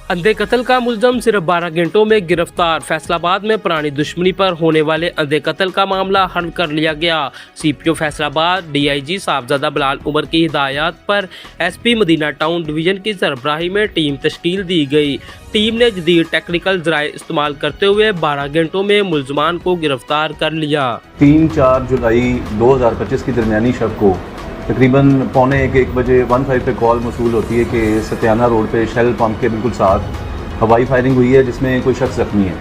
अंधे कत्ल का मुलजम सिर्फ 12 घंटों में गिरफ्तार। फैसलाबाद में पुरानी दुश्मनी पर होने वाले अंधे कत्ल का मामला हल कर लिया गया। सीपीओ फैसलाबाद डीआईजी साहबजादा बिलाल उमर की हिदायत पर एसपी मदीना टाउन डिवीजन की सरबराही में टीम तश्कील दी गई। टीम ने जदीद टेक्निकल जराए इस्तेमाल करते हुए 12 घंटों में मुलजमान को गिरफ्तार कर लिया। 3-4 जुलाई 2025 की दरमियानी शब को तकरीबन 12:45 बजे 15 पे कॉल मौसूल होती है कि सत्याना रोड पे शेल पंप के बिल्कुल साथ हवाई फायरिंग हुई है जिसमें कोई शख्स जख्मी है।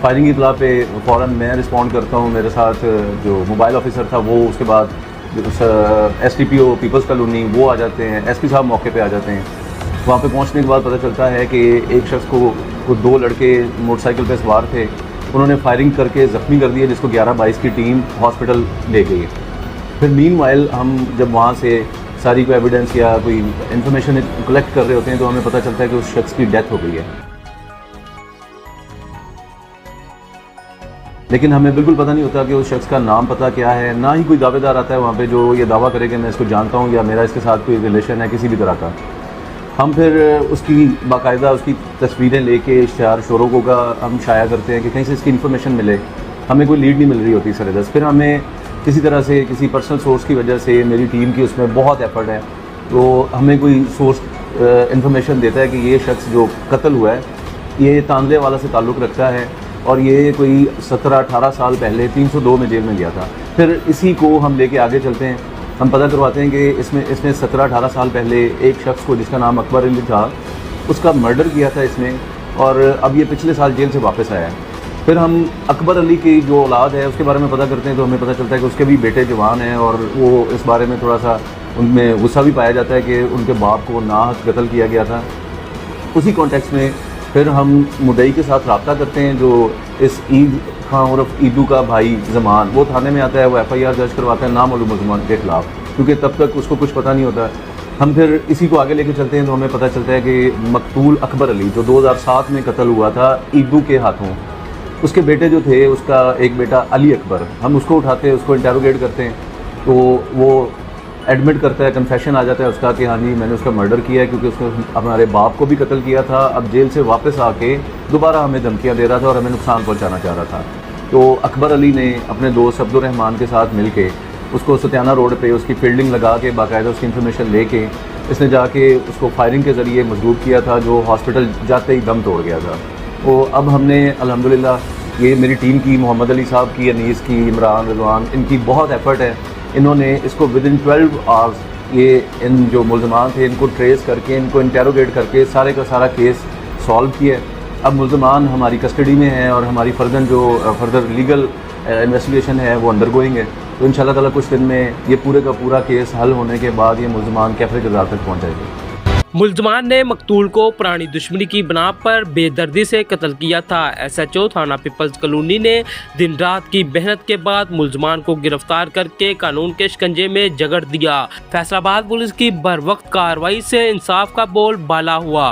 फायरिंग की इतला पे फ़ौरन मैं रिस्पॉन्ड करता हूँ, मेरे साथ जो मोबाइल ऑफिसर था वो, उसके बाद STPO पीपल्स कॉलोनी वो आ जाते हैं, SP साहब मौके पे आ जाते हैं। वहाँ पे पहुँचने के बाद पता चलता है कि एक शख्स को 2 लड़के मोटरसाइकिल पे सवार थे, उन्होंने फायरिंग करके ज़ख्मी कर दिया, जिसको 11-22 की टीम हॉस्पिटल ले गई है। फिर मीनवाइल हम जब वहाँ से सारी कोई एविडेंस या कोई इन्फॉर्मेशन कलेक्ट कर रहे होते हैं तो हमें पता चलता है कि उस शख्स की डेथ हो गई है। लेकिन हमें बिल्कुल पता नहीं होता कि उस शख्स का नाम पता क्या है, ना ही कोई दावेदार आता है वहाँ पे जो ये दावा करे कि मैं इसको जानता हूँ या मेरा इसके साथ कोई रिलेशन है किसी भी तरह का। हम फिर उसकी बाकायदा उसकी तस्वीरें लेके इश्तिहार शोरों का हम शाया करते हैं कि कहीं से इसकी इन्फॉर्मेशन मिले। हमें कोई लीड नहीं मिल रही होती सर दस। फिर हमें किसी तरह से किसी पर्सनल सोर्स की वजह से, मेरी टीम की उसमें बहुत एफर्ट है, तो हमें कोई सोर्स इन्फॉर्मेशन देता है कि ये शख्स जो कत्ल हुआ है ये तांदले वाला से ताल्लुक़ रखता है और ये कोई 17-18 साल पहले 302 में जेल में गया था। फिर इसी को हम लेके आगे चलते हैं, हम पता करवाते हैं कि इसने 17-18 साल पहले एक शख्स को जिसका नाम अकबर अली था उसका मर्डर किया था इसने, और अब ये पिछले साल जेल से वापस आया है। फिर हम अकबर अली की जो औलाद है उसके बारे में पता करते हैं तो हमें पता चलता है कि उसके भी बेटे जवान हैं और वो इस बारे में थोड़ा सा उनमें गुस्सा भी पाया जाता है कि उनके बाप को नाहक कत्ल किया गया था। उसी कॉन्टेक्स्ट में फिर हम मुद्दई के साथ रब्ता करते हैं जो इस ईद खां उर्फ ईदू का भाई ज़मान, वो थाने में आता है, वो FIR दर्ज करवाता है नामालूम मुलज़मान के ख़िलाफ़, क्योंकि तब तक उसको कुछ पता नहीं होता। हम फिर इसी को आगे लेके चलते हैं तो हमें पता चलता है कि मकतूल अकबर अली जो 2007 में कत्ल हुआ था ईदू के हाथों, उसके बेटे जो थे, उसका एक बेटा अली अकबर, हम उसको उठाते हैं, उसको इंटेरोगेट करते हैं तो वो एडमिट करता है, कन्फेशन आ जाता है उसका कि हाँ जी मैंने उसका मर्डर किया है क्योंकि उसने हमारे बाप को भी कत्ल किया था। अब जेल से वापस आके दोबारा हमें धमकियाँ दे रहा था और हमें नुकसान पहुँचाना चाह रहा था। तो अकबर अली ने अपने दोस्त अब्दुल रहमान के साथ मिल के उसको सत्याना रोड पे उसकी फील्डिंग लगा के बाकायदा उसकी इन्फॉर्मेशन लेके इसने जाके उसको फायरिंग के ज़रिए मजबूर किया था, जो हॉस्पिटल जाते ही दम तोड़ गया था। तो अब हमने अल्हम्दुलिल्लाह ये मेरी टीम की, मोहम्मद अली साहब की, अनीस की, इमरान, रिजवान, इनकी बहुत एफर्ट है। इन्होंने इसको विदिन 12 आवर्स ये इन जो मुलज़मान थे इनको ट्रेस करके, इनको इंटेरोगेट करके सारे का सारा केस सॉल्व किया। अब मुलज़मान हमारी कस्टडी में हैं और हमारी फर्दर लीगल इन्वेस्टिगेशन है वो अंडरगोइंग है। तो इंशाल्लाह ताला कुछ दिन में ये पूरे का पूरा केस हल होने के बाद ये मुलज़मान कैफरे किरदार तक पहुँच जाएंगे। मुलजमान ने मकतूल को पुरानी दुश्मनी की बिना पर बेदर्दी से कत्ल किया था। SHO थाना पीपल्स कॉलोनी ने दिन रात की मेहनत के बाद मुलजमान को गिरफ्तार करके कानून के शिकंजे में जकड़ दिया। फैसलाबाद पुलिस की बर वक्त कार्रवाई से इंसाफ का बोल बाला हुआ।